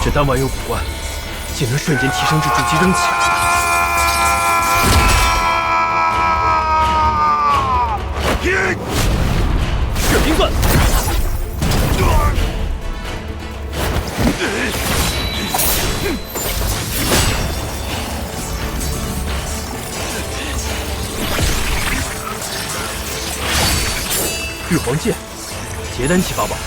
这丹丸有古怪，竟能瞬间提升至筑基中期。血冰钻。 玉皇剑，结丹期法宝。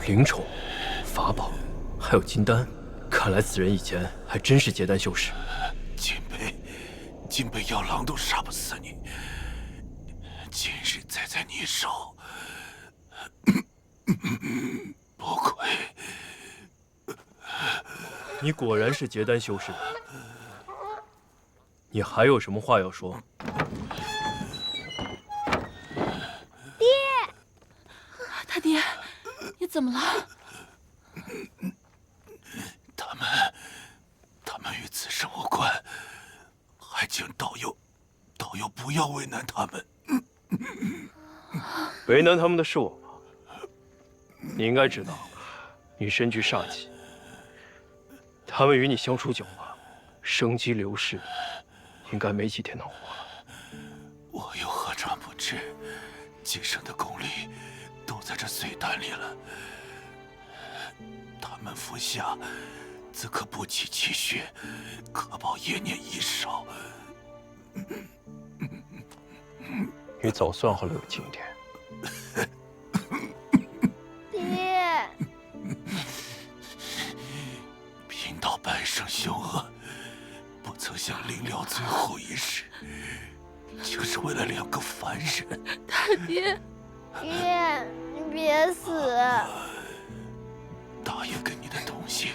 灵宠、法宝，还有金丹，看来此人以前还真是结丹修士。金北妖狼都杀不死你，今日栽在你手，不愧。你果然是结丹修士。 你还有什么话要说？爹，他爹，你怎么了？他们与此事无关，还请道友不要为难他们。为难他们的是我吗？你应该知道，你身居煞气，他们与你相处久了，生机流逝。 应该没几天能活了。我又何尝不知，今生的功力都在这碎丹里了。他们服下，自可补气气血，可保延年益寿。你早算好了有今天。爹，贫道半生凶恶。 不曾想临了最后一时，就是为了2个凡人。他爹，爹，你别死！答应给你的东西，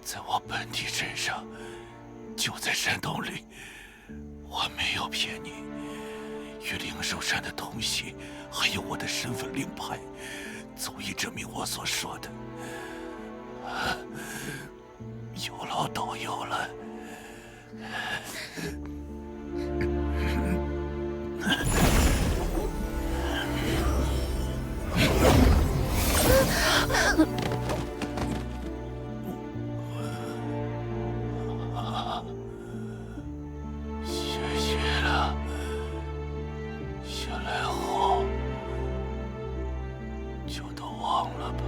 在我本体身上，就在山洞里。我没有骗你，与灵兽山的东西，还有我的身份令牌，足以证明我所说的。有劳道友了。 谢谢了，下来后就都忘了吧。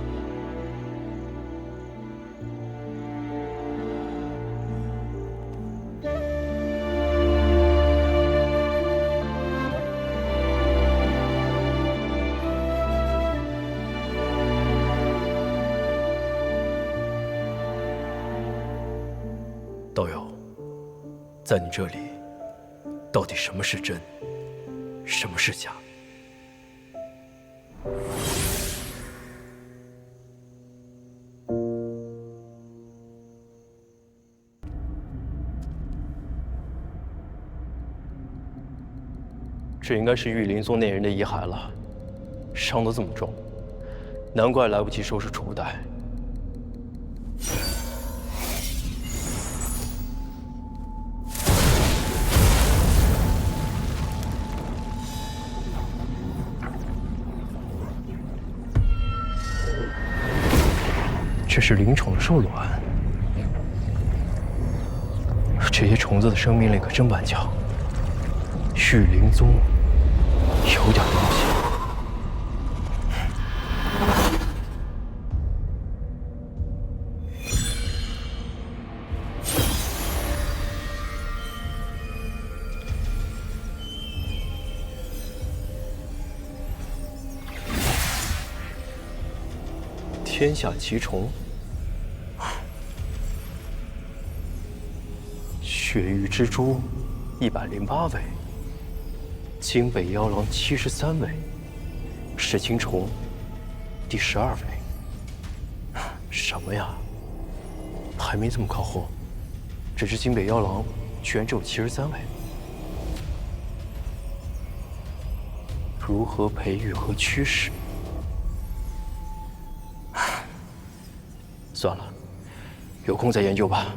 道友，在你这里，到底什么是真，什么是假？这应该是玉灵宗那人的遗骸了，伤得这么重，难怪来不及收拾储物袋。 这是灵宠的兽卵，这些虫子的生命力可真顽强。玉灵宗有点东西。天下奇虫。 血域蜘蛛108尾，京北妖狼73尾，噬青虫第12位。什么呀？排名这么靠后，这只京北妖狼居然只有73位。如何培育和驱使？算了，有空再研究吧。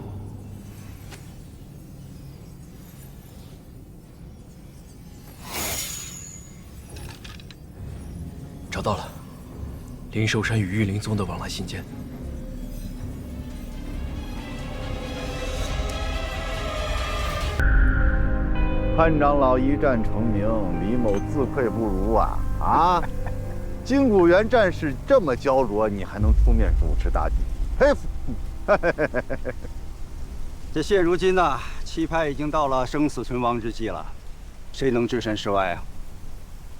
找到了，灵寿山与玉灵宗的往来信件。潘长老一战成名，李某自愧不如啊！啊，金谷园战事这么焦灼，你还能出面主持大局，佩服！这现如今呐，七派已经到了生死存亡之际了，谁能置身事外啊？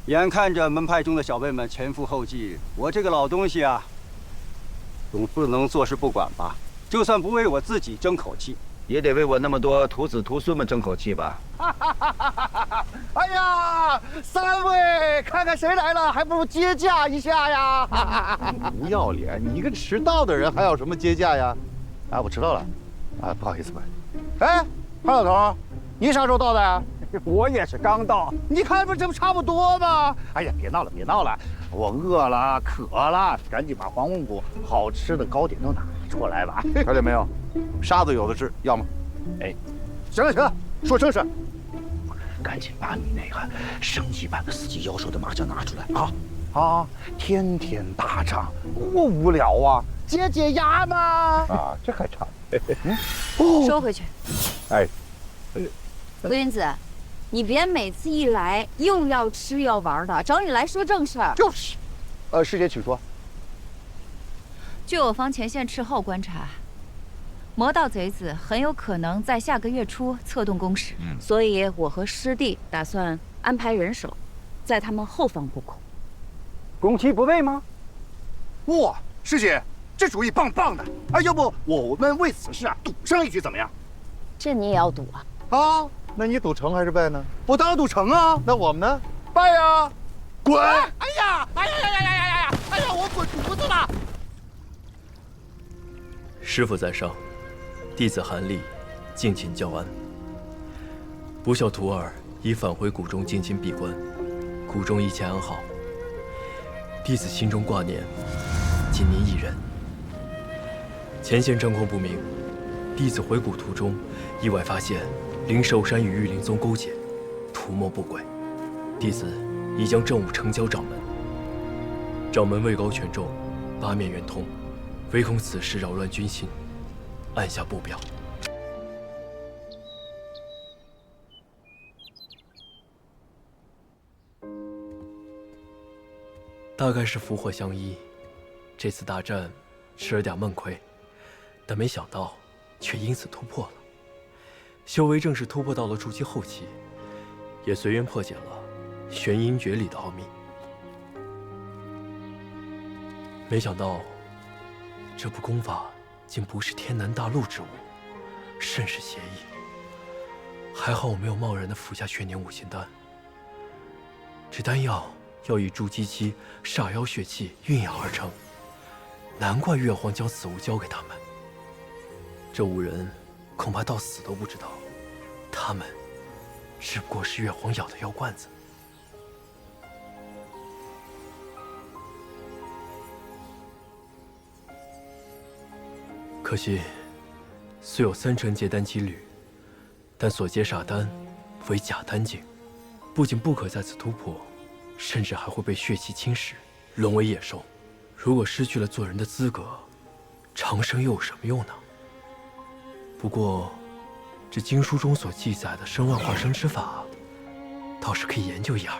眼看着门派中的小辈们前赴后继，我这个老东西啊，总不能坐视不管吧？就算不为我自己争口气，也得为我那么多徒子徒孙们争口气吧？哎呀，三位，看看谁来了，还不如接驾一下呀！不要脸！你一个迟到的人，还要什么接驾呀？啊，我知道了，啊，不好意思，不好意思。哎，潘老头，你啥时候到的呀？我也是刚到。你看这不差不多吗？哎呀，别闹了，别闹了，我饿了，渴了，赶紧把黄龙谷好吃的糕点都拿出来吧。瞧见没有，沙子有的是，要吗？哎，行了行了，说正事。赶紧把你那个升级版的四级妖兽的麻将拿出来啊！啊，天天打仗多无聊啊，解解压嘛！啊，这还差。收回去。哎，陆云子，你别每次一来又要吃又要玩的，找你来说正事儿。就是，师姐请说。据我方前线斥候观察，魔道贼子很有可能在下个月初策动攻势，所以我和师弟打算安排人手，在他们后方布控。攻其不备吗？哇，师姐，这主意棒棒的！哎，要不我们为此事啊赌上一局怎么样？这你也要赌啊？啊，那你赌成还是败呢？我当然赌成啊！那我们呢？败呀！滚！哎呀！哎呀呀呀呀呀呀！哎呀，我滚犊子了！师父在上，弟子韩立，敬请教安。不孝徒儿已返回谷中静心闭关，谷中一切安好。弟子心中挂念，仅您一人。前线战况不明，弟子回谷途中，意外发现灵寿山与玉灵宗勾结，图谋不轨。弟子已将政务呈交掌门，掌门位高权重，八面圆通，唯恐此事扰乱军心，按下不表。大概是福祸相依，这次大战吃了点闷亏，但没想到却因此突破了。修为正式突破到了筑基后期，也随缘破解了玄阴诀里的奥秘。没想到这部功法竟不是天南大陆之物，甚是邪异。还好我没有贸然的服下玄年五行丹，这丹药要以筑基期煞妖血气酝养而成，难怪月皇将此物交给他们。这五人恐怕到死都不知道，他们只不过是月皇咬的药罐子。可惜，虽有3成结丹几率，但所结煞丹为假丹境，不仅不可再次突破，甚至还会被血气侵蚀，沦为野兽。如果失去了做人的资格，长生又有什么用呢？不过，这经书中所记载的生万化生之法，倒是可以研究一二。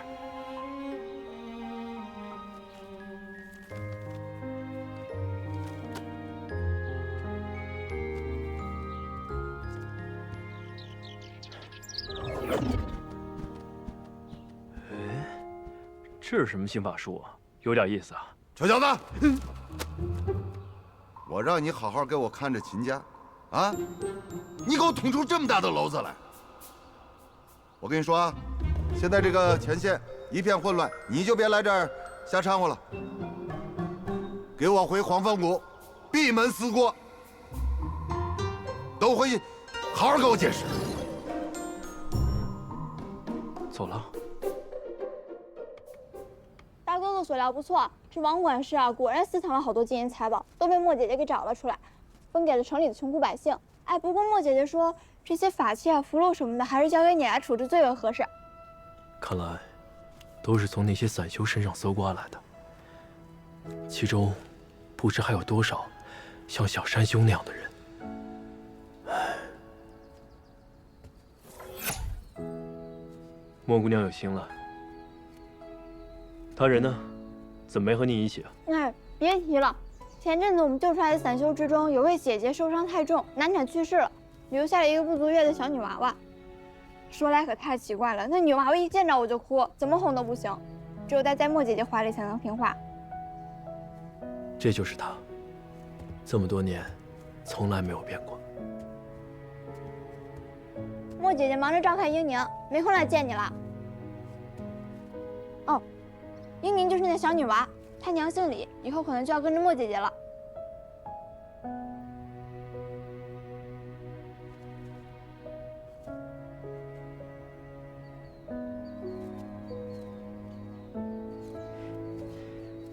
这是什么新法术啊？有点意思啊！臭小子，我让你好好给我看着秦家，啊！你给我捅出这么大的篓子来！我跟你说啊，现在这个前线一片混乱，你就别来这儿瞎掺和了。给我回黄风谷，闭门思过。都回去，好好给我解释。走了。大哥哥所料不错，这王管事啊，果然私藏了好多金银财宝，都被莫姐姐给找了出来，分给了城里的穷苦百姓。哎，不过莫姐姐说，这些法器啊、符箓什么的，还是交给你来处置最为合适。看来，都是从那些散修身上搜刮来的。其中不知还有多少像小山兄那样的人。莫姑娘有心了，他人呢？怎么没和你一起啊？哎，别提了，前阵子我们救出来的散修之中，有位姐姐受伤太重，难产去世了，留下了一个不足月的小女娃娃。说来可太奇怪了，那女娃娃一见着我就哭，怎么哄都不行，只有待在莫姐姐怀里才能听话。这就是他，这么多年，从来没有变过。莫姐姐忙着照看英宁，没空来见你了。哦，英宁就是那小女娃，她娘姓李，以后可能就要跟着莫姐姐了。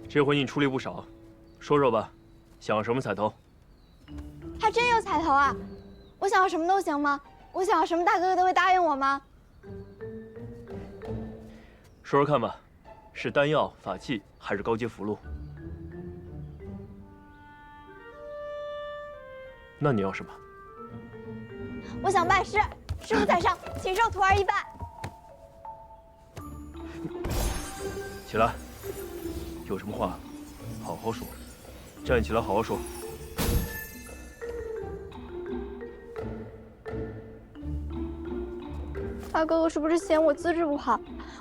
这回你出力不少，说说吧，想要什么彩头？还真有彩头啊！我想要什么都行吗？我想要什么，大哥哥都会答应我吗？说说看吧，是丹药、法器，还是高阶符箓？那你要什么？我想拜师，师傅在上，请受徒儿一拜。起来，有什么话好好说，站起来好好说。大哥哥是不是嫌我资质不好？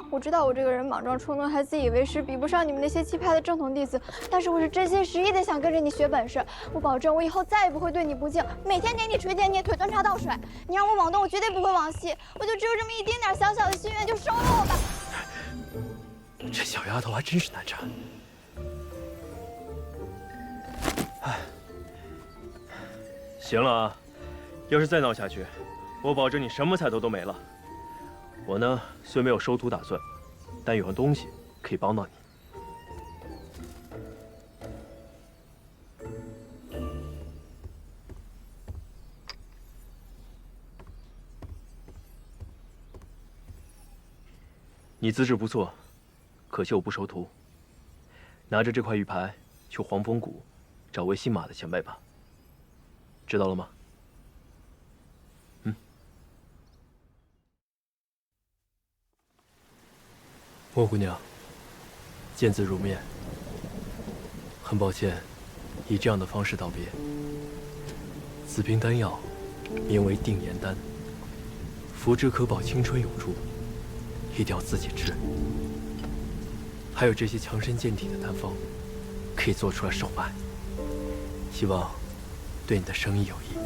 我知道我这个人莽撞冲动，还自以为是，比不上你们那些气派的正统弟子。但是我是真心实意的想跟着你学本事。我保证，我以后再也不会对你不敬，每天给你捶点捏腿端茶倒水。你让我往东，我绝对不会往西。我就只有这么一丁点小小的心愿，就收了我吧。这小丫头还真是难缠。哎，行了啊，要是再闹下去，我保证你什么彩头都没了。我呢，虽没有收徒打算，但有样东西可以帮到你。你资质不错，可惜我不收徒。拿着这块玉牌去黄风谷找位姓马的前辈吧。知道了吗？莫姑娘，见字如面。很抱歉，以这样的方式道别。此瓶丹药，名为定颜丹，服之可保青春永驻，一定要自己制。还有这些强身健体的丹方，可以做出来售卖，希望对你的生意有益。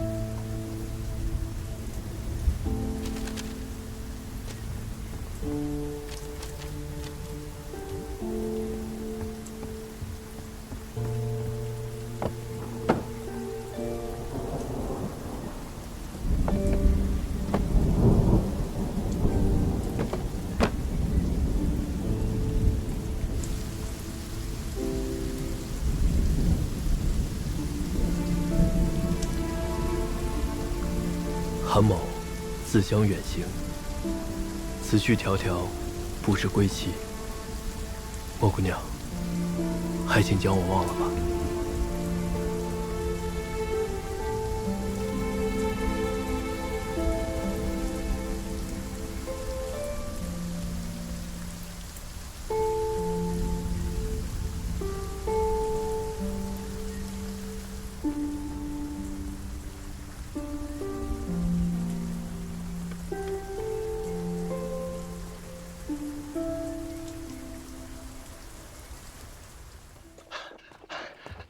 韩某自将远行，此去迢迢，不知归期。莫姑娘，还请将我忘了吧。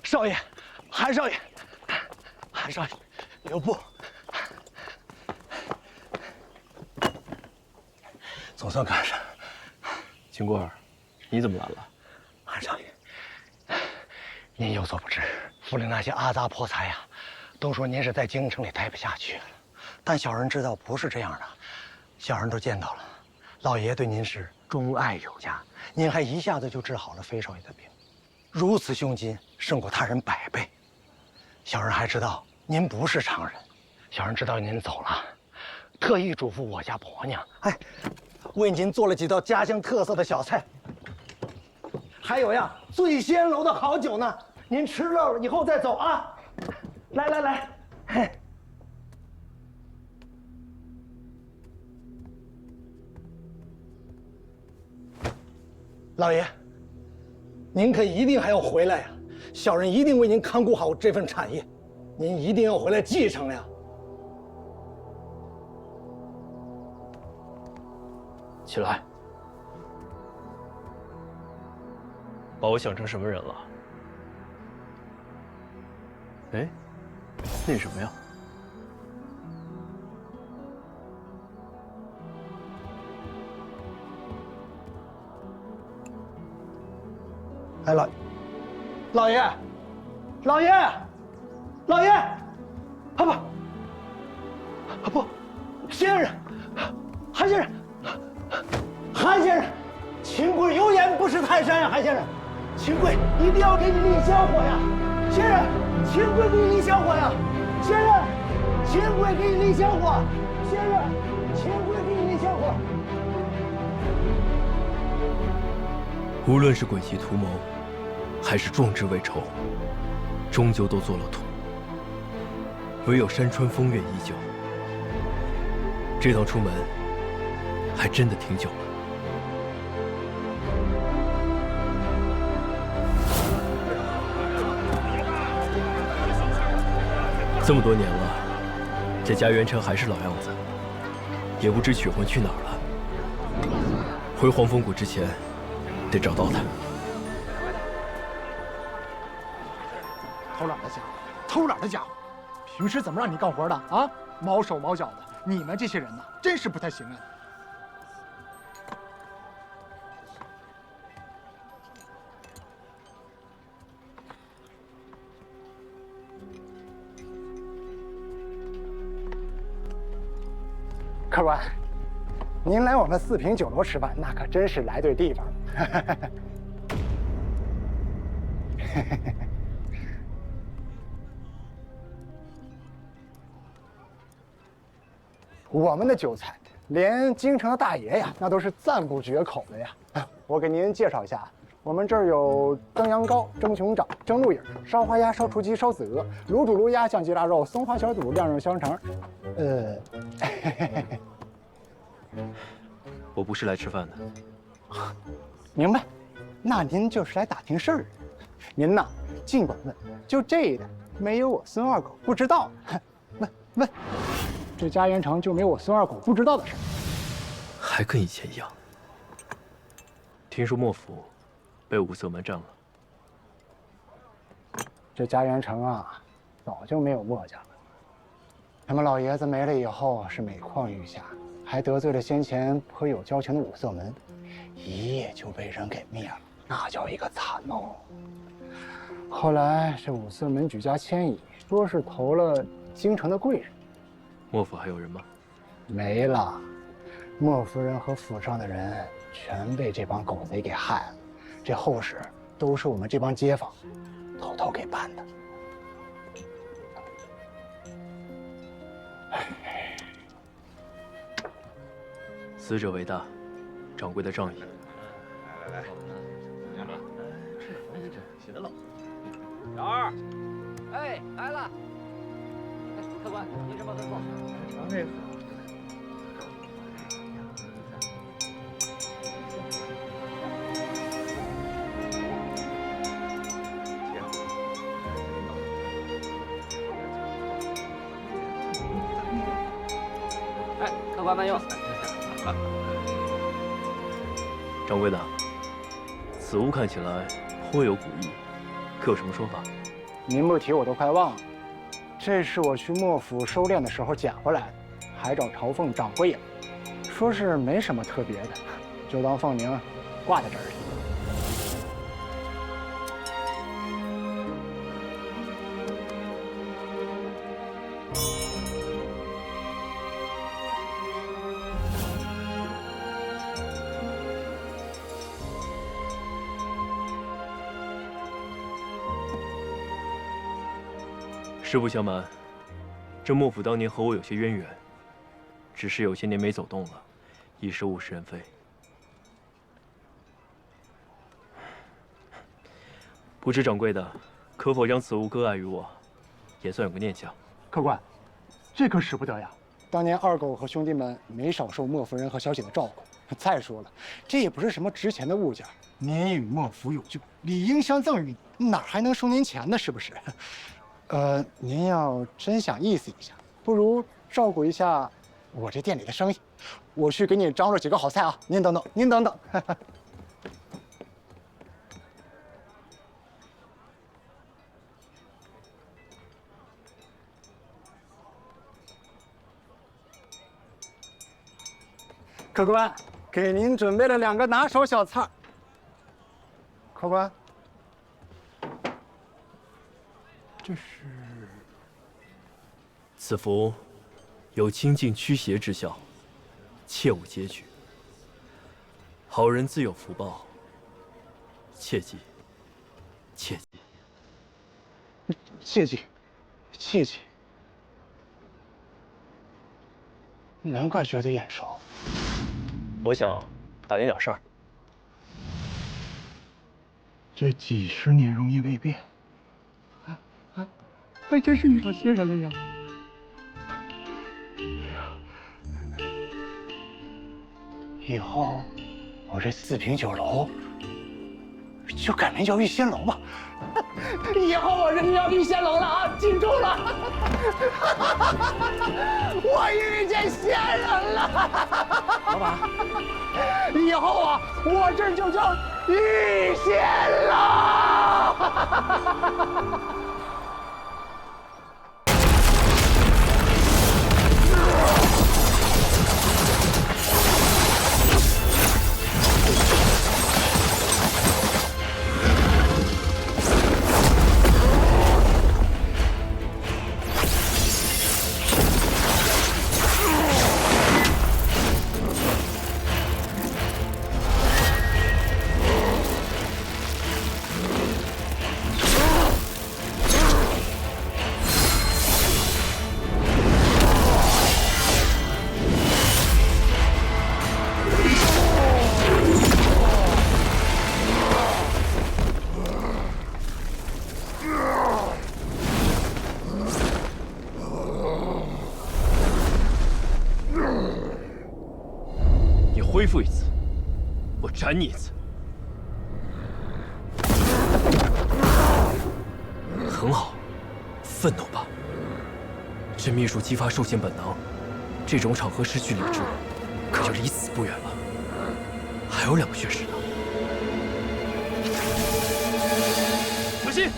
少爷，韩少爷，韩少爷，留步。总算赶上。秦孤儿，你怎么来了？韩少爷，您有所不知，府里那些阿杂破财呀，都说您是在京城里待不下去了。但小人知道不是这样的，小人都见到了，老爷对您是钟爱有加，您还一下子就治好了飞少爷的病。如此胸襟，胜过他人100倍。小人还知道您不是常人，小人知道您走了，特意嘱咐我家婆娘，为您做了几道家乡特色的小菜。还有呀，醉仙楼的好酒呢，您吃了以后再走啊。来来来，嘿。老爷，您可一定还要回来呀！小人一定为您看顾好这份产业，您一定要回来继承呀！起来，把我想成什么人了？哎，那什么呀？哎，老爷，老爷，老爷，啊不，先生，韩先生，韩先生，秦桧有眼不识泰山呀，韩先生，秦桧一定要给你立香火呀，先生，秦桧给你立香火呀，先生，秦桧给你立香火，先生，秦桧给你立香火。无论是诡计图谋，还是壮志未酬，终究都做了土。唯有山川风月依旧。这趟出门，还真的挺久了。这么多年了，这家园城还是老样子，也不知曲魂去哪儿了。回黄风谷之前，得找到他。偷懒的家伙，偷懒的家伙，平时怎么让你干活的啊？毛手毛脚的，你们这些人呐，真是不太行啊！客官，您来我们四平酒楼吃饭，那可真是来对地方了。我们的酒菜，连京城的大爷呀，那都是赞不绝口的呀。我给您介绍一下，我们这儿有蒸羊羔、蒸熊掌、蒸鹿眼、烧花鸭、烧雏鸡、烧子鹅、卤煮卤鸭、酱鸡腊肉、松花小肚、晾肉香肠。我不是来吃饭的。明白，那您就是来打听事儿的。您呐，尽管问，就这一点，没有我孙二狗不知道的。问，这家园城就没有我孙二狗不知道的事儿。还跟以前一样。听说莫府被五色门占了。这家园城啊，早就没有墨家了。他们老爷子没了以后，是每况愈下，还得罪了先前颇有交情的五色门，一夜就被人给灭了，那叫一个惨哦。后来这五色门举家迁移，说是投了京城的贵人。莫府还有人吗？没了，莫夫人和府上的人全被这帮狗贼给害了。这后事都是我们这帮街坊偷偷给办的。死者为大，掌柜的仗义。来，小二，哎，来了。哎，客官，您什么吩咐？那个。哎，客官慢用。掌柜的，此物看起来颇有古意，可有什么说法？您不提我都快忘了，这是我去莫府收敛的时候捡回来的，还找朝凤掌柜了，说是没什么特别的，就当凤鸣挂在这儿了。实不相瞒，这莫府当年和我有些渊源，只是有些年没走动了，已是物是人非。不知掌柜的可否将此物割爱于我，也算有个念想。客官，这可使不得呀！当年二狗和兄弟们没少受莫夫人和小姐的照顾。再说了，这也不是什么值钱的物件，您与莫府有旧，理应相赠与，哪还能收您钱呢？是不是？您要真想意思一下，不如照顾一下我这店里的生意，我去给你张罗几个好菜啊！您等等，您等等。客官，给您准备了2个拿手小菜。客官，这是？此符有清净驱邪之效，切勿揭举。好人自有福报，切记，切记。切记，切记。难怪觉得眼熟。我想打听点事儿。这几10年容易未变，还真是遇到新人了呀！以后我这4平酒楼就改名叫玉仙楼吧。以后我这就叫玉仙楼了啊，记住了。我遇见仙人了。老板，以后啊，我这就叫玉仙楼。恢复一次，我斩你一次。很好，愤怒吧。这秘术激发兽性本能，这种场合失去理智，可就离死不远了。还有2个血石呢。小心！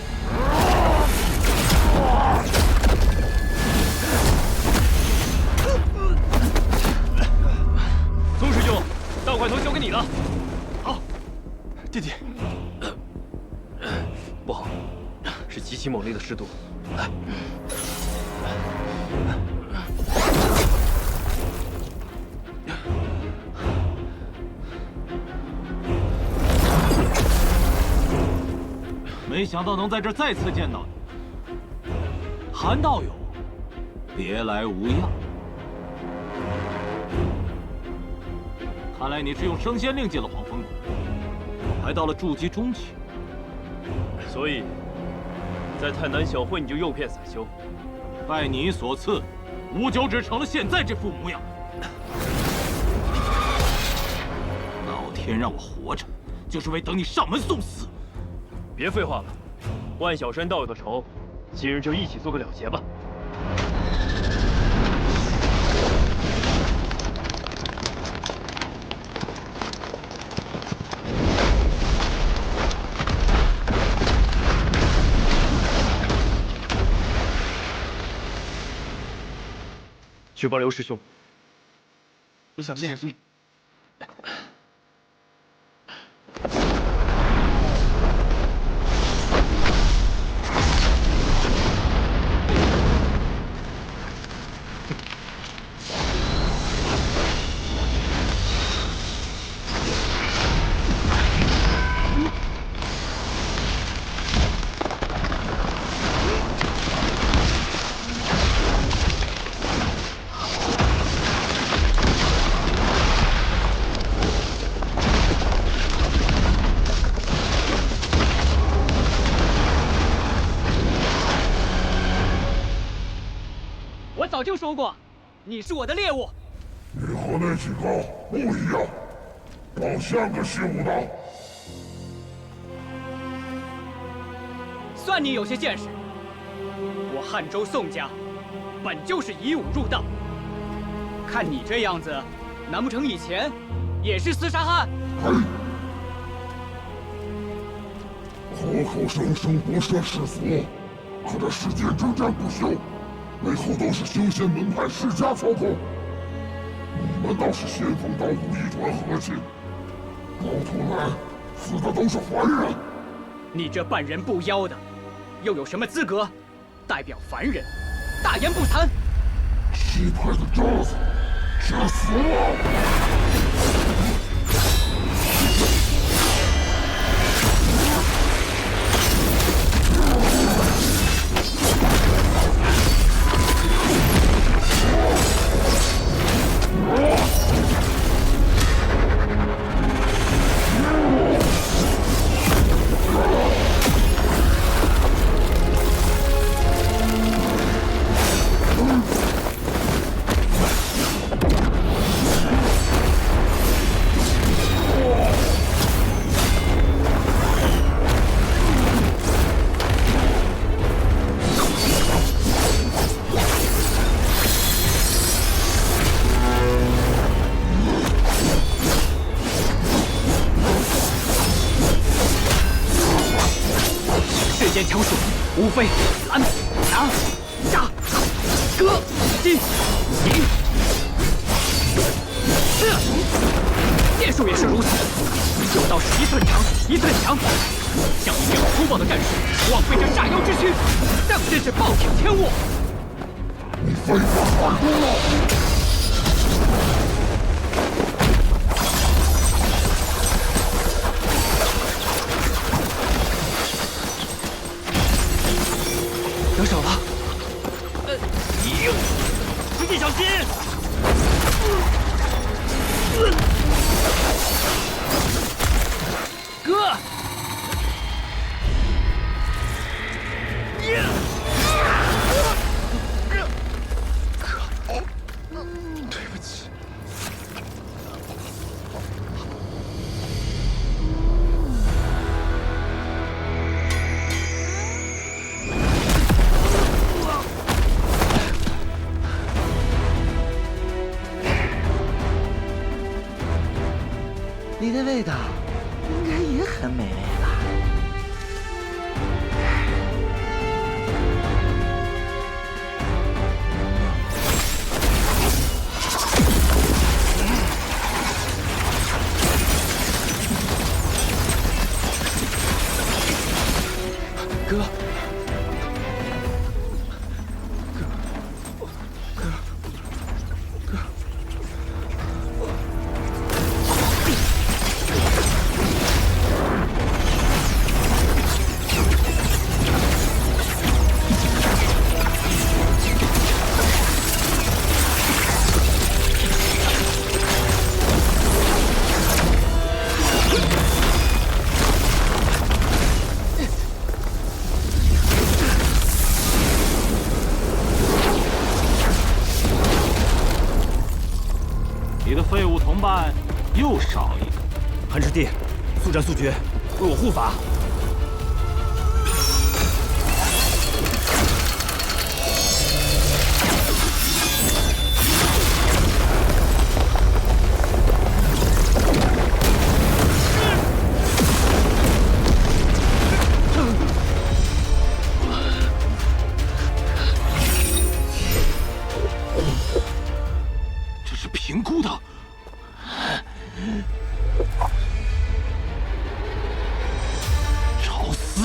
宗师兄，大块头交给你了。好，弟弟。不好，是极其猛烈的湿毒。来。没想到能在这儿再次见到你，韩道友，别来无恙。看来你是用升仙令进了黄风谷，还到了筑基中期。所以，在泰南小会你就诱骗散修，拜你所赐，吴九只成了现在这副模样。老天让我活着，就是为等你上门送死。别废话了，万小山道友的仇，今日就一起做个了结吧。去报刘师兄。不想练。早就说过，你是我的猎物。你和那几个不一样，老像个习武的。算你有些见识。我汉州宋家本就是以武入道，看你这样子，难不成以前也是厮杀汉？口口声声不涉世俗，可这世间征战不休，背后都是修仙门派世家操控。你们倒是仙风道骨一团和气，到头来死的都是凡人。你这半人不妖的，又有什么资格代表凡人大言不惭？气派的渣子，去死吧！强术无非拦、拿、杀、割、击、引、剑术也是如此，有道是一寸长一寸强。像你这样粗暴的战术，枉费这炸妖之躯，当真是暴殄天物。你废话太多了。得手了！师弟小心！哥！对不起。你的味道应该也很美味吧？哥。你的废物同伴又少一个。韩师弟，速战速决，为我护法。这是评估的。找死！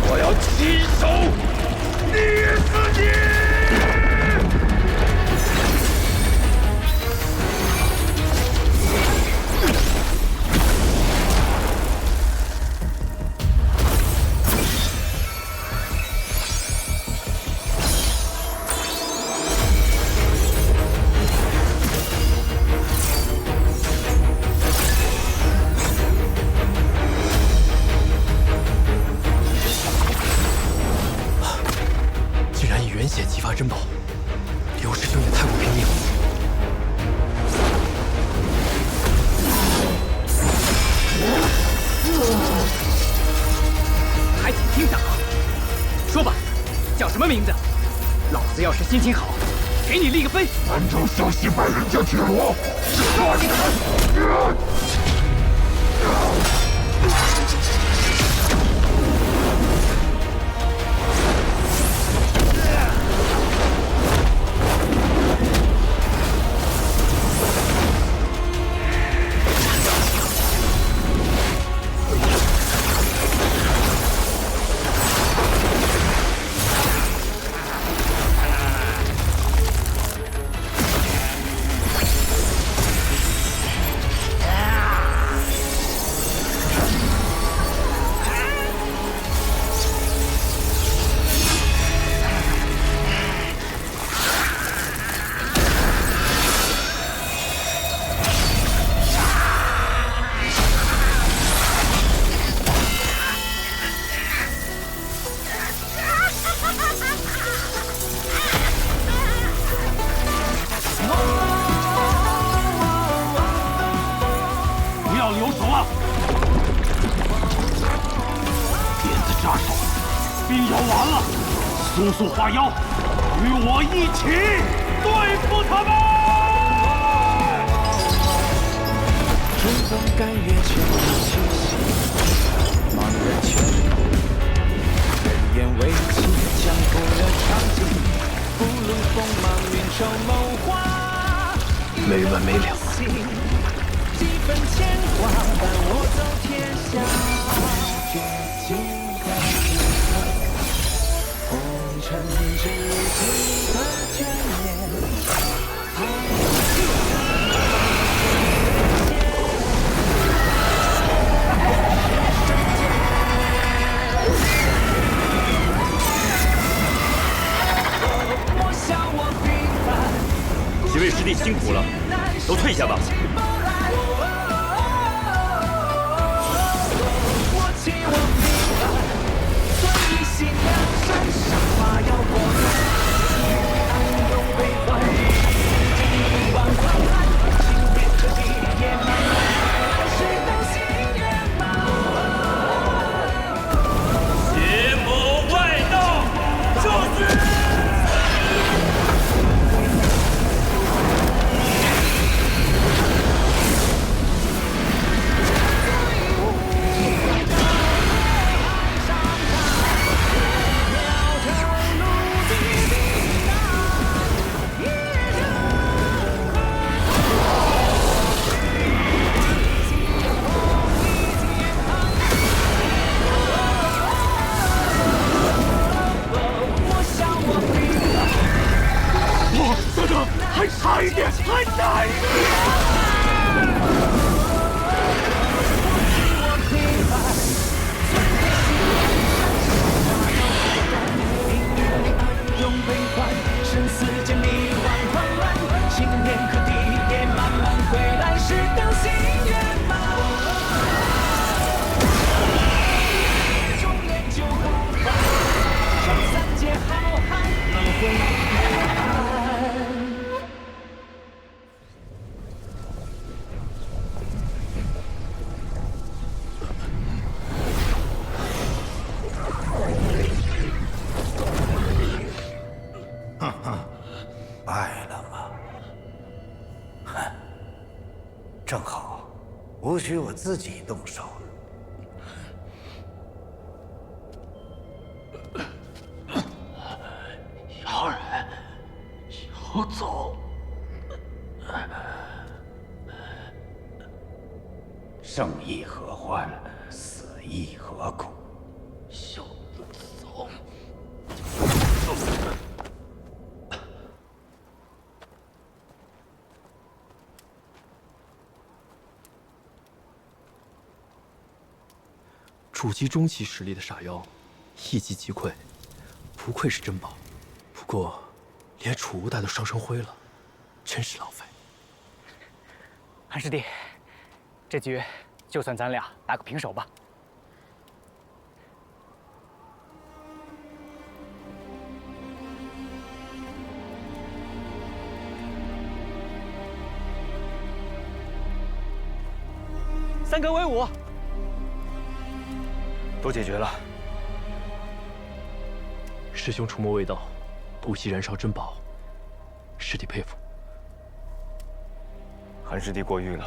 我要亲手捏死你！血激发珍宝，刘师兄也太过拼命了。还请听长，说吧，叫什么名字？老子要是心情好，给你立个碑。南城湘西百人将铁罗，杀你们！速速化妖，与我一起对付他们！春风干月千里气息，茫然却人言为气，江湖了长景，不露锋芒，运筹谋划，没完没了。几分牵挂，伴我走天下。绝境红尘至今的眷恋。几位师弟辛苦了，都退下吧。邪魔外道，就是。还差一点，还差一点！用悲欢，生死间迷惘慌乱，心念可抵也慢慢回来，是等心圆满。中年就不凡，闯三界浩瀚，轮回。败了吗？哼，正好，无需我自己动手。小人有走。生亦何欢，死亦何苦？小走。筑基中期实力的傻妖，一击即溃，不愧是珍宝。不过，连储物袋都烧成灰了，真是浪费。韩师弟，这局就算咱俩打个平手吧。，3个为5。都解决了。师兄除魔未到，不惜燃烧珍宝，师弟佩服。韩师弟过誉了，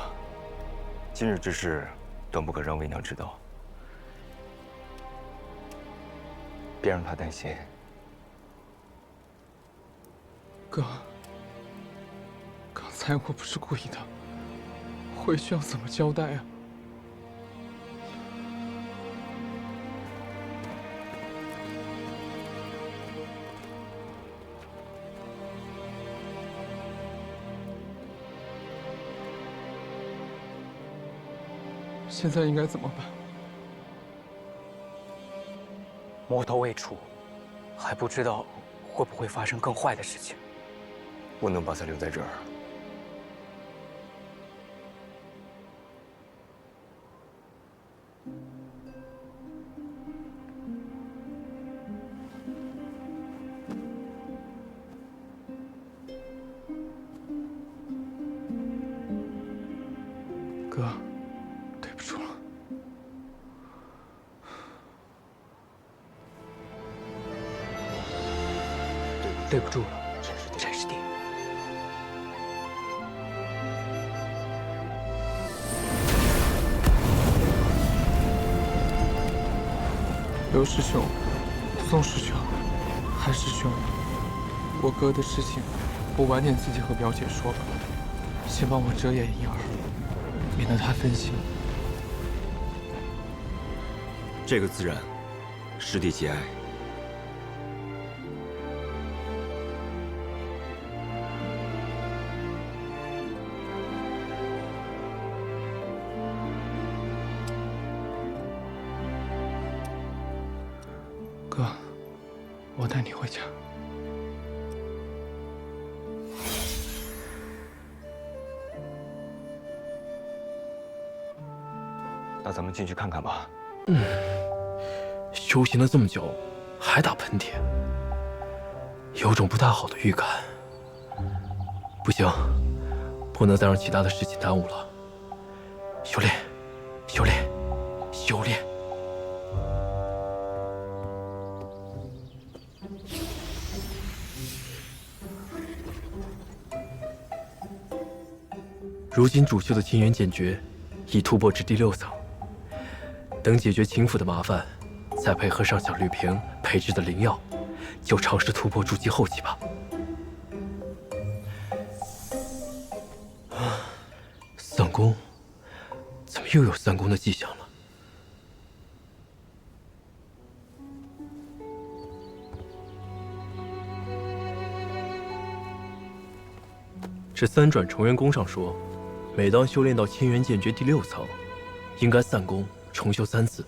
今日之事，断不可让为娘知道。别让她担心。哥，刚才我不是故意的，回去要怎么交代啊？现在应该怎么办？魔头未出，还不知道会不会发生更坏的事情。不能把他留在这儿。哥，对不住了。对不住了，陈师弟。刘师兄、宋师兄、韩师兄，我哥的事情，我晚点自己和表姐说吧，先帮我遮掩一二，免得他分心。这个自然，师弟节哀。哥，我带你回家。那咱们进去看看吧。修行了这么久，还打喷嚏，有种不太好的预感。不行，不能再让其他的事情耽误了。修炼，修炼，修炼。如今主修的清源剑诀已突破至第6层，等解决秦府的麻烦，再配合上小绿萍配制的灵药，就尝试突破筑基后期吧。散功，怎么又有散功的迹象了？这三转重元功上说，每当修炼到清源剑诀第6层，应该散功重修3次。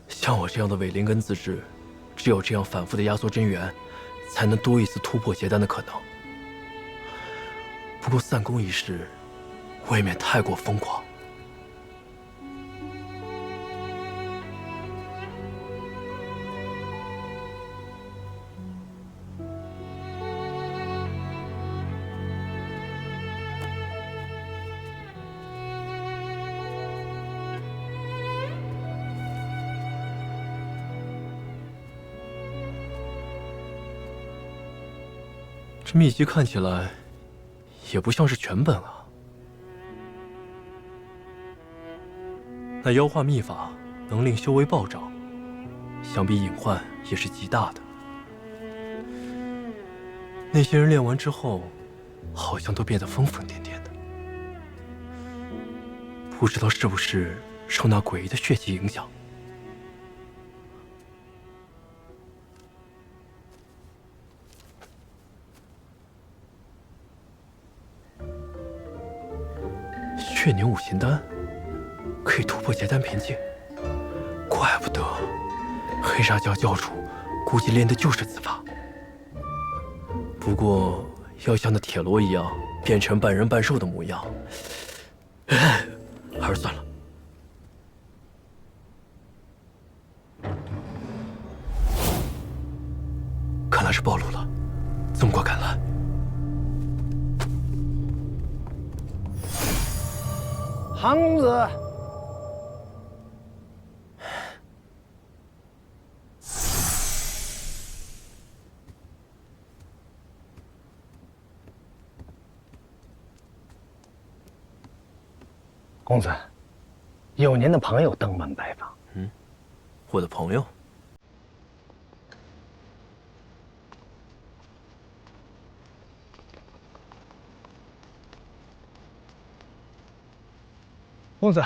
像我这样的伪灵根自制，只有这样反复的压缩真元，才能多一次突破结丹的可能。不过散功一事，未免太过疯狂。这秘籍看起来也不像是全本啊。那妖化秘法能令修为暴涨，想必隐患也是极大的。那些人练完之后，好像都变得疯疯癫癫的，不知道是不是受那诡异的血气影响。血凝五行丹可以突破结丹瓶颈，怪不得黑沙教教主估计练的就是此法。不过要像那铁罗一样变成半人半兽的模样，还是算了。看来是暴露了，纵过赶来。韩公子，公子，有您的朋友登门拜访。我的朋友。公子，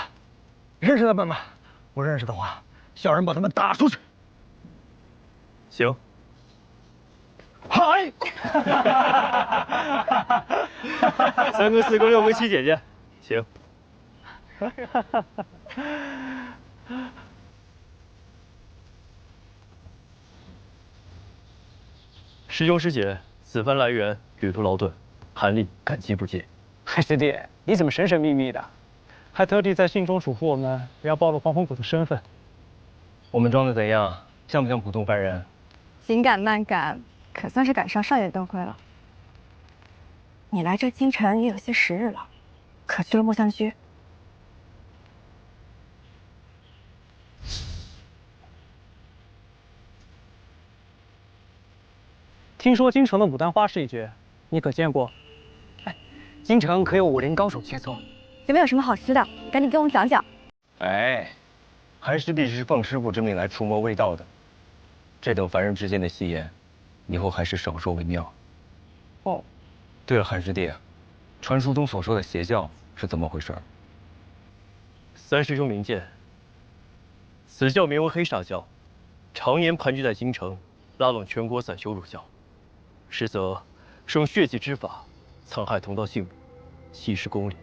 认识他们吗？不认识的话，小人把他们打出去。行。嗨3个4个6个7姐姐，行。师兄师姐，此番来援，旅途劳顿，韩立感激不尽。嗨，师弟，你怎么神神秘秘的？还特地在信中嘱咐我们不要暴露黄风谷的身份。我们装的怎样？像不像普通凡人？紧赶慢赶，可算是赶上少爷灯辉了。你来这京城也有些时日了，可去了墨香居？听说京城的牡丹花是一绝，你可见过？哎，京城可有武林高手切磋？有没有什么好吃的？赶紧跟我们讲讲。哎，韩师弟是奉师傅之命来除魔卫道的，这等凡人之间的戏言，以后还是少说为妙。哦，对了，韩师弟，传书中所说的邪教是怎么回事？三师兄明鉴，此教名为黑煞教，常年盘踞在京城，拉拢全国散修入教，实则是用血祭之法残害同道性命，稀释公理。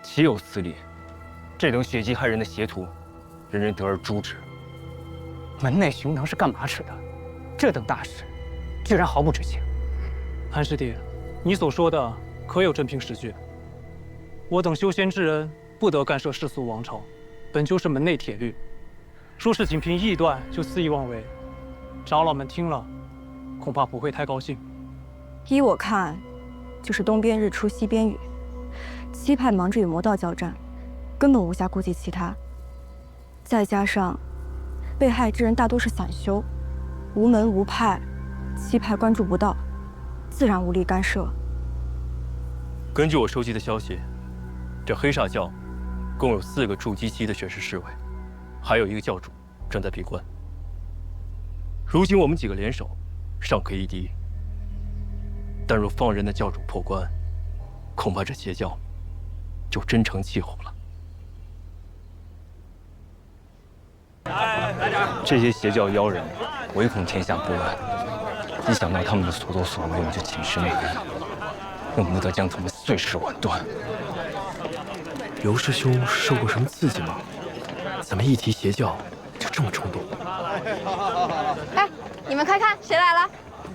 岂有此理！这等血祭害人的邪徒，人人得而诛之。门内熊能是干嘛使的？这等大事，居然毫不知情。韩师弟，你所说的可有真凭实据？我等修仙之人不得干涉世俗王朝，本就是门内铁律。若是仅凭臆断就肆意妄为，长老们听了，恐怕不会太高兴。依我看，就是东边日出西边雨。七派忙着与魔道交战，根本无暇顾及其他。再加上被害之人大多是散修，无门无派，七派关注不到，自然无力干涉。根据我收集的消息，这黑煞教共有4个筑基期的玄师侍卫，还有1个教主正在闭关。如今我们几个联手，尚可一敌。但若放任那教主破关，恐怕这邪教就真成气候了。这些邪教妖人，唯恐天下不乱。一想到他们的所作所为，我就寝食难安，恨不得将他们碎尸万段。刘师兄受过什么刺激吗？怎么一提邪教就这么冲动？哎，你们快看，谁来了？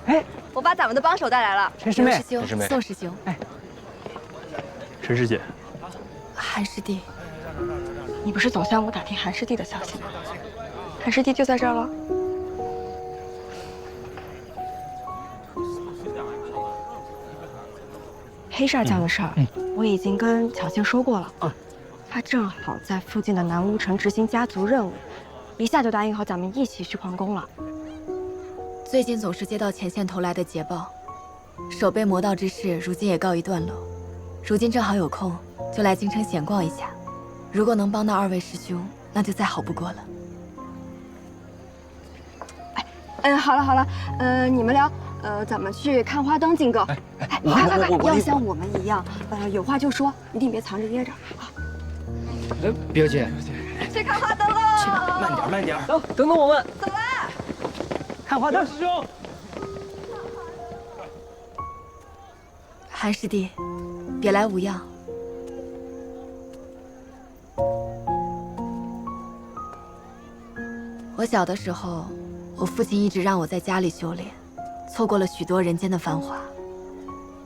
哎，我把咱们的帮手带来了。陈师妹，刘师兄，宋师兄。哎，陈师姐，韩师弟，你不是总向我打听韩师弟的消息吗？韩师弟就在这儿了。黑煞教的事儿，我已经跟巧仙说过了。他正好在附近的南乌城执行家族任务，一下就答应好咱们一起去皇宫了。最近总是接到前线投来的捷报，守备魔道之事如今也告一段落。如今正好有空，就来京城闲逛一下。如果能帮到2位师兄，那就再好不过了。好了好了，你们聊，咱们去看花灯敬个。快，要像我们一样，有话就说，一定别藏着掖着啊。表姐，去看花灯喽！去吧，慢点慢点。等等我们。走啦！看花灯，师兄。韩师弟，别来无恙。我小的时候，我父亲一直让我在家里修炼，错过了许多人间的繁华。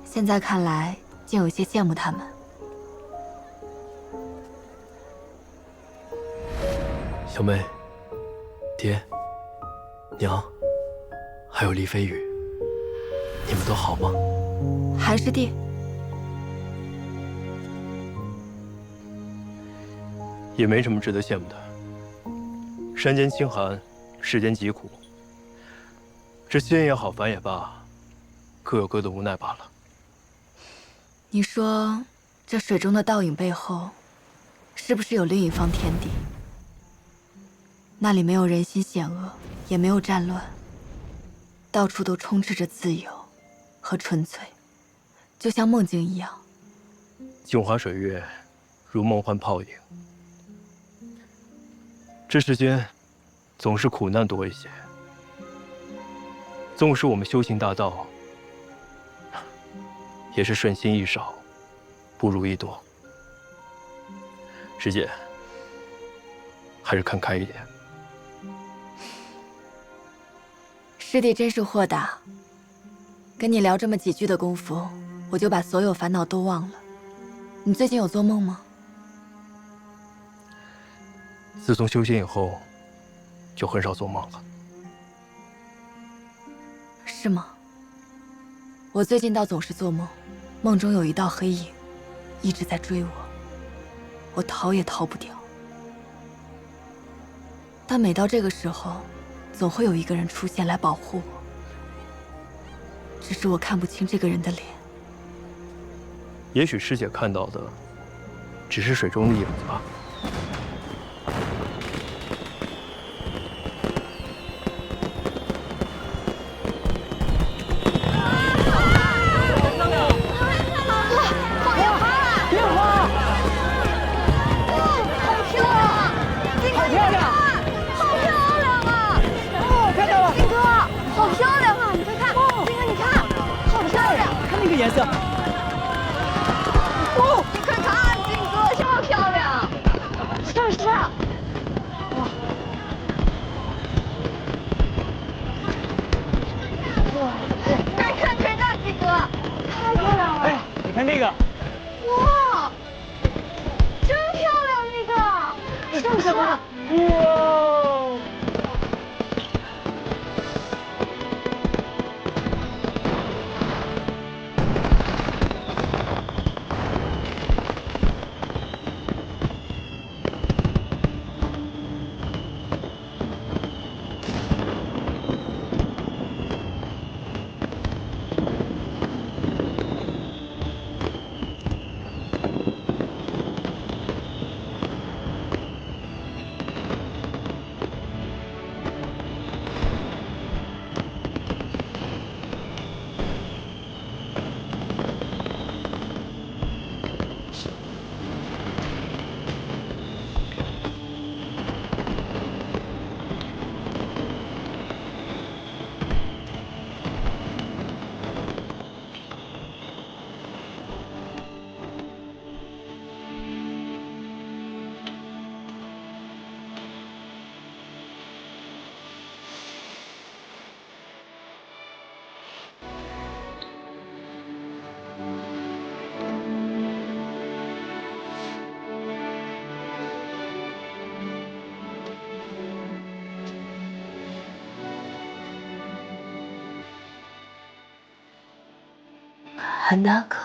现在看来，竟有些羡慕他们。小妹、爹、娘，还有厉飞羽，你们都好吗？韩师弟，也没什么值得羡慕的。山间清寒，世间疾苦。这仙也好，凡也罢，各有各的无奈罢了。你说，这水中的倒影背后，是不是有另一方天地？那里没有人心险恶，也没有战乱，到处都充斥着自由和纯粹，就像梦境一样。镜花水月，如梦幻泡影。这世间，总是苦难多一些。纵使我们修行大道，也是顺心易少，不如意多。师姐，还是看开一点。师弟真是豁达，跟你聊这么几句的功夫，我就把所有烦恼都忘了。你最近有做梦吗？自从修仙以后，就很少做梦了。是吗？我最近倒总是做梦，梦中有一道黑影，一直在追我，我逃也逃不掉。但每到这个时候，总会有一个人出现来保护我，只是我看不清这个人的脸。也许师姐看到的，只是水中的影子吧。颜色。哦，你看看，金哥这么漂亮，是不是？哇！快看腿大，金哥，太漂亮了！哎，你看那个。哇，真漂亮那个，是不是？哇！韩大哥，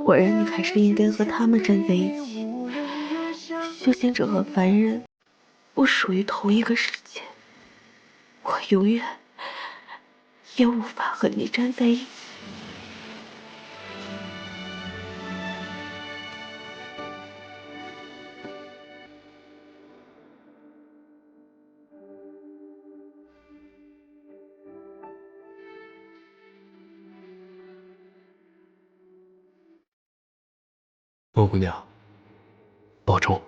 果然你还是应该和他们站在一起。修仙者和凡人不属于同一个世界，我永远也无法和你站在一起。莫姑娘，保重。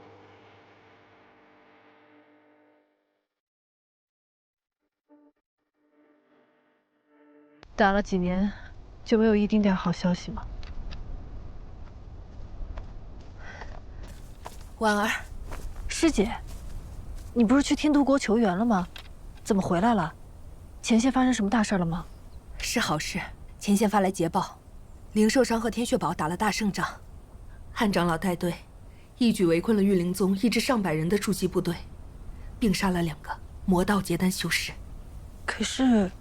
打了几年，就没有一丁点好消息吗？婉儿，师姐，你不是去天都国求援了吗？怎么回来了？前线发生什么大事了吗？是好事，前线发来捷报，灵寿山和天血堡打了大胜仗。汉长老带队，一举围困了御灵宗1至上百人的筑基部队，并杀了2个魔道结丹修士。可是，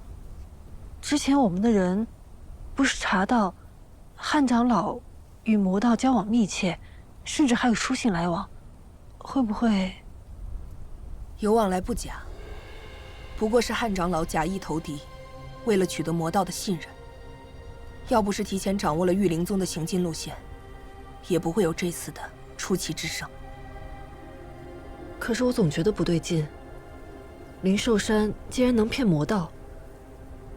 之前我们的人不是查到汉长老与魔道交往密切，甚至还有书信来往，会不会有往来不假？不过是汉长老假意投敌，为了取得魔道的信任。要不是提前掌握了御灵宗的行进路线，也不会有这次的出奇制胜。可是我总觉得不对劲。灵寿山既然能骗魔道，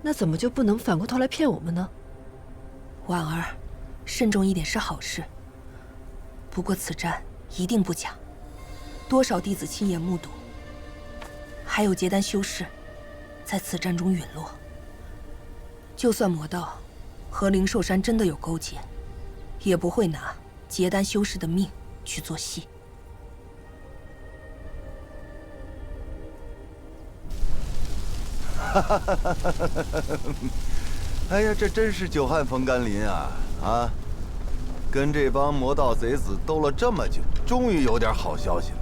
那怎么就不能反过头来骗我们呢？婉儿，慎重一点是好事。不过此战一定不假，多少弟子亲眼目睹，还有结丹修士在此战中陨落。就算魔道和灵寿山真的有勾结，也不会拿结丹修士的命去做戏。哎呀，这真是久旱逢甘霖啊！啊，跟这帮魔道贼子斗了这么久，终于有点好消息了。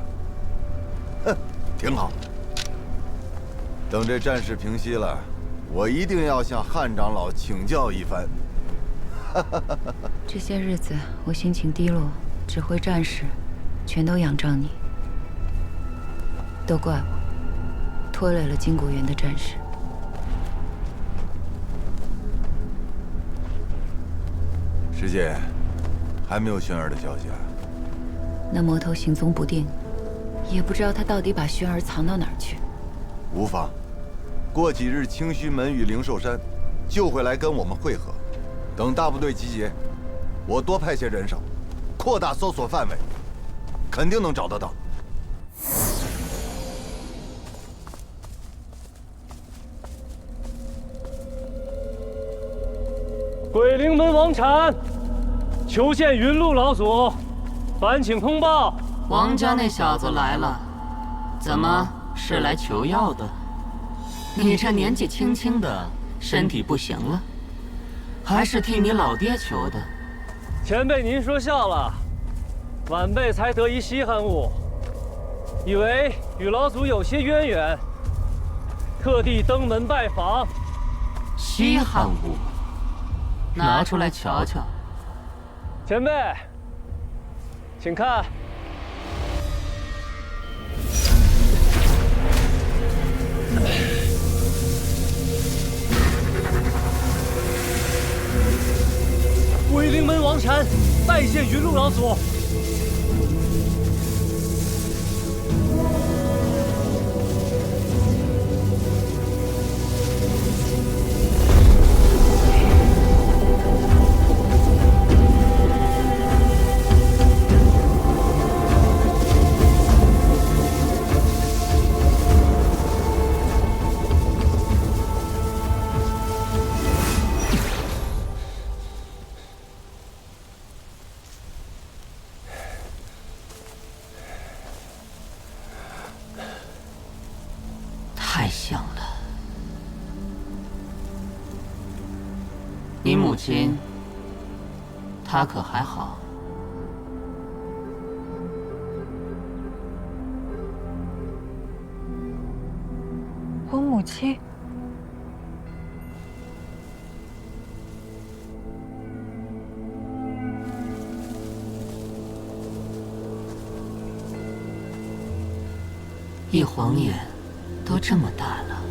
哼，挺好。等这战事平息了，我一定要向汉长老请教一番。这些日子我心情低落，指挥战士，全都仰仗你。都怪我，拖累了金谷园的战士。师姐，还没有轩儿的消息啊？那魔头行踪不定，也不知道他到底把轩儿藏到哪儿去。无妨，过几日清虚门与灵寿山就会来跟我们会合。等大部队集结，我多派些人手，扩大搜索范围，肯定能找得到。鬼灵门王禅，求见云路老祖，烦请通报。王家那小子来了，怎么是来求药的？你这年纪轻轻的，身体不行了，还是替你老爹求的？前辈您说笑了，晚辈才得一稀罕物，以为与老祖有些渊源，特地登门拜访。稀罕物？拿出来瞧瞧。前辈，请看。鬼灵门王禅拜见云路老祖。太像了。你母亲，她可还好？我母亲。一晃眼，都这么大了。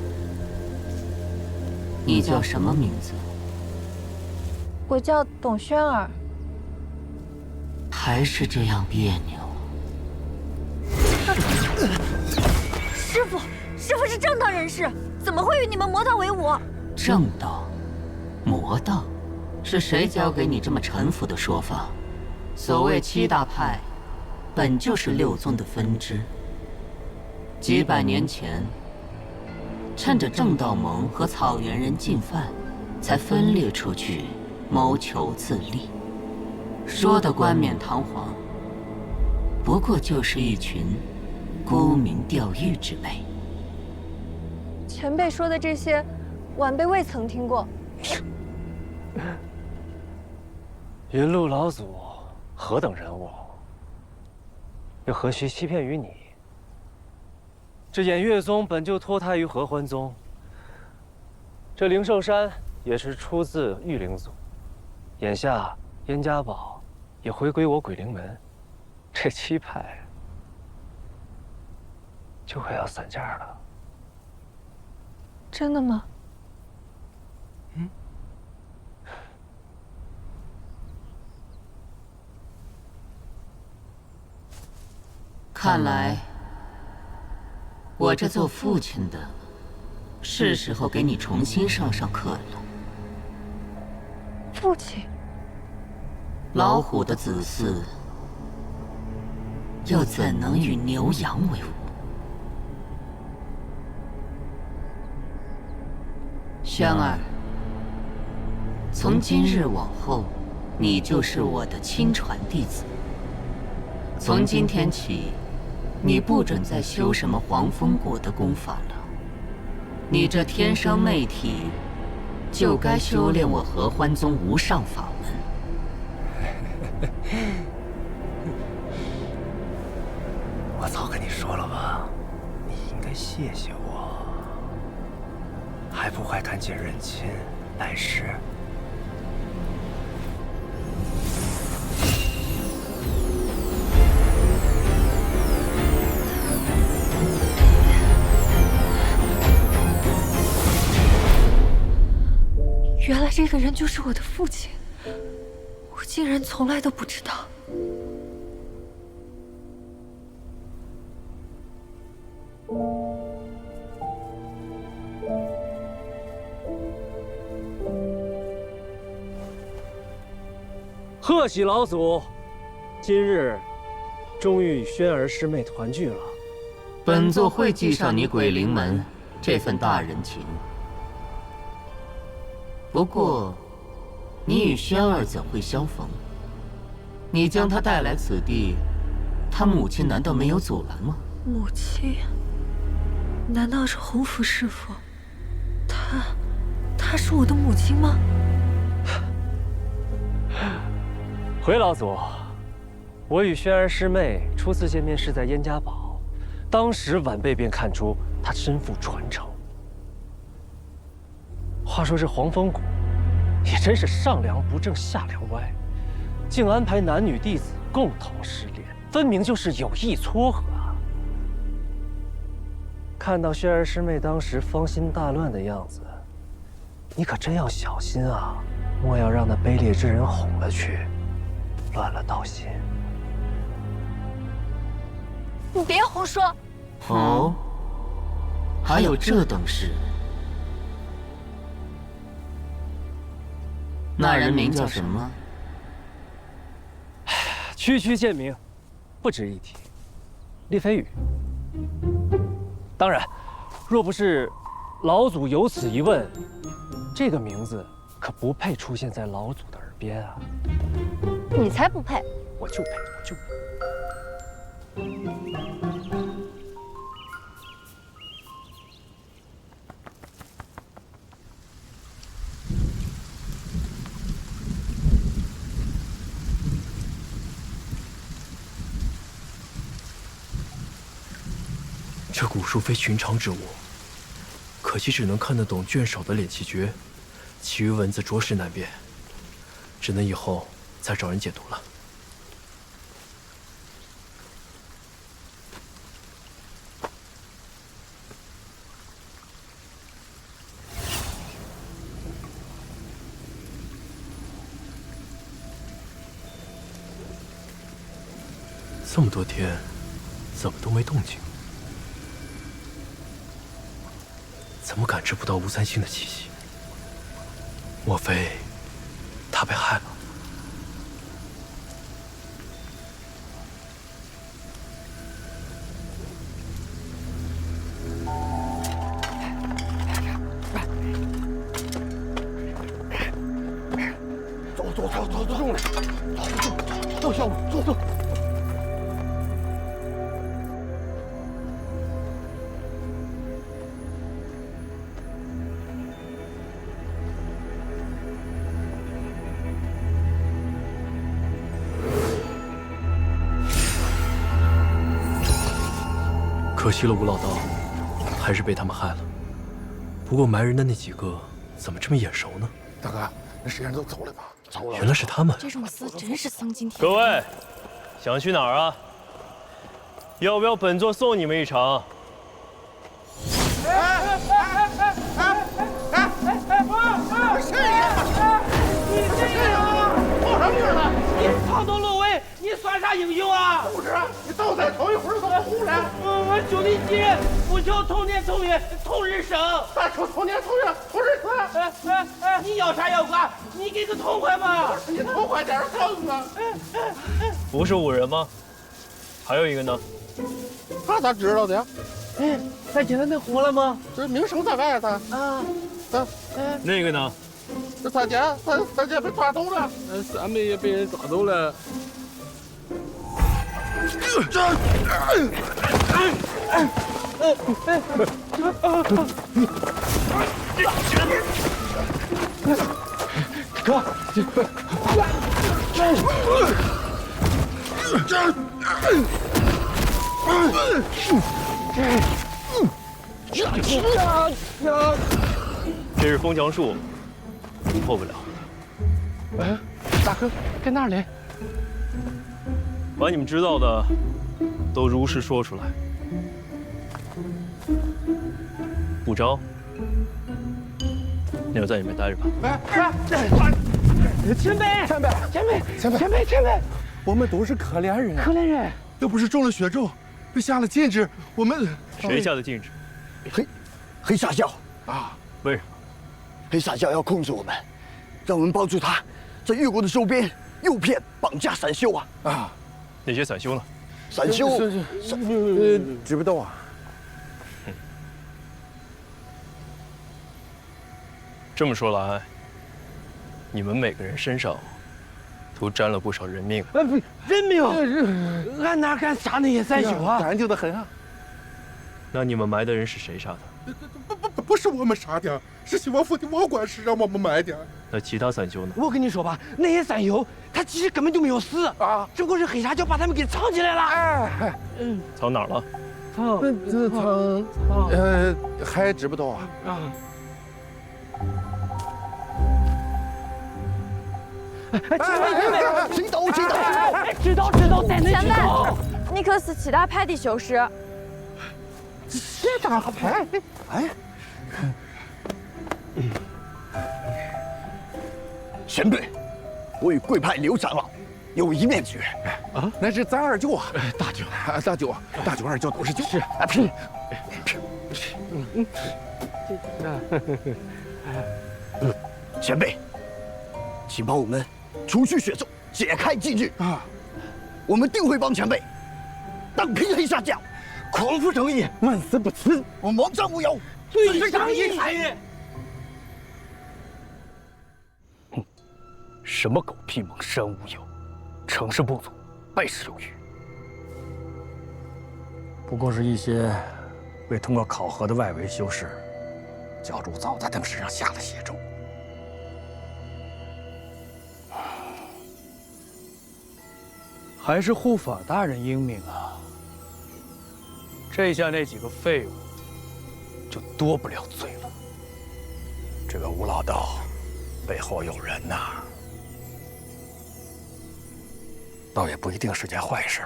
你叫什么名字？我叫董轩儿。还是这样别扭。师傅，师傅是正道人士，怎么会与你们魔道为伍？正道、魔道，是谁教给你这么陈腐的说法？所谓七大派，本就是六宗的分支。几百年前，趁着正道盟和草原人进犯，才分裂出去，谋求自立。说的冠冕堂皇，不过就是一群沽名钓誉之辈。前辈说的这些，晚辈未曾听过。云路老祖何等人物，又何须欺骗于你？这偃月宗本就脱胎于合欢宗，这灵寿山也是出自玉灵祖，眼下燕家堡也回归我鬼灵门，这七派就快要散架了。真的吗？看来，我这做父亲的，是时候给你重新上课了。父亲，老虎的子嗣，又怎能与牛羊为伍？轩儿，从今日往后，你就是我的亲传弟子。从今天起，你不准再修什么黄风国的功法了。你这天生媚体，就该修炼我合欢宗无上法门。我早跟你说了吧，你应该谢谢我，还不快赶紧认亲，来世。原来这个人就是我的父亲，我竟然从来都不知道。贺喜老祖，今日终于与轩儿师妹团聚了。本座会记上你鬼灵门这份大人情。不过，你与轩儿怎会相逢？你将她带来此地，她母亲难道没有阻拦吗？母亲？难道是洪福师傅？她是我的母亲吗？回老祖，我与轩儿师妹初次见面是在燕家堡，当时晚辈便看出她身负传承。话说这黄风谷也真是上梁不正下梁歪，竟安排男女弟子共同试炼，分明就是有意撮合啊！看到轩儿师妹当时芳心大乱的样子，你可真要小心啊，莫要让那卑劣之人哄了去，乱了道心。你别胡说！哦，还有这等事？那人名叫什么？区区贱名，不值一提。厉飞羽。当然，若不是老祖有此一问，这个名字可不配出现在老祖的耳边啊！你才不配！我就配，我就配。这古书非寻常之物，可惜只能看得懂卷首的敛气诀，其余文字着实难辨，只能以后再找人解读了。这么多天，怎么都没动静？怎么感知不到吴三星的气息？莫非他被害了？走，用力，走，小五，走。可惜了吴老道，还是被他们害了。不过埋人的那几个怎么这么眼熟呢？大哥，那谁人都走了吧？走了。原来是他们。这种厮真是丧尽天。各位，想去哪儿啊？要不要本座送你们一程？哎！谁呀？你谁呀？跑什么去了？你闯动芦苇，你算啥英雄啊？不是，你倒再头一会儿都哭了。我兄弟几人，不求同年同月同日生。咋求同年同月同日死？你要啥要啥，你给个痛快嘛！你痛快点行啊！不是5人吗？还有一个呢？他咋知道的呀？哎，咱今天能活了吗？这名声在外的啊！那个呢？这三姐被抓走了，三妹也被人抓走了。哥，这是枫墙树，破不了。哎，大哥，在哪里？把你们知道的都如实说出来。不招，你就在里面待着吧。前辈，我们都是可怜人，可怜人，要不是中了血咒，被下了禁制，我们谁下的禁制？黑煞教啊？为什么？黑煞教要控制我们，让我们帮助他，在越国的周边诱骗、绑架散修啊！那些散修呢？散修，知不道啊？这么说来，你们每个人身上都沾了不少人命。不，人命，俺哪敢杀那些散修啊？干净的很啊！那你们埋的人是谁杀的？不是我们杀的，是西王府的王管事让我们埋的。那其他散修呢？我跟你说吧，那些散修他其实根本就没有死啊，只不过是黑煞教把他们给藏起来了。藏哪儿了？还知不道啊？谁刀？知道，在那知道。你可是7大派的修士。7大派？哎，前辈，我与贵派刘长老有一面之缘啊，那是咱二舅啊，大舅二舅都是舅。是啊，屁。前辈，请帮我们除去血咒，解开禁制啊！我们定会帮前辈荡平黑煞教，匡扶正义，万死不辞。我们王章无忧，罪上一参与。什么狗屁蒙山无有，成事不足，败事有余。不过是一些未通过考核的外围修士，教主早在他们身上下了邪咒。还是护法大人英明啊！这下那几个废物就多不了罪了。这个吴老道背后有人呐，倒也不一定是件坏事。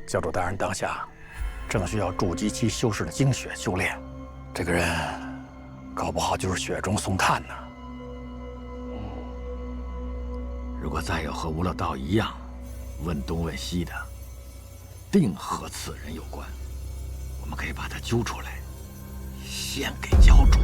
教主大人当下正需要筑基期修士的精血修炼，这个人搞不好就是雪中送炭呢。如果再有和吴老道一样问东问西的，定和此人有关。我们可以把他揪出来，献给教主。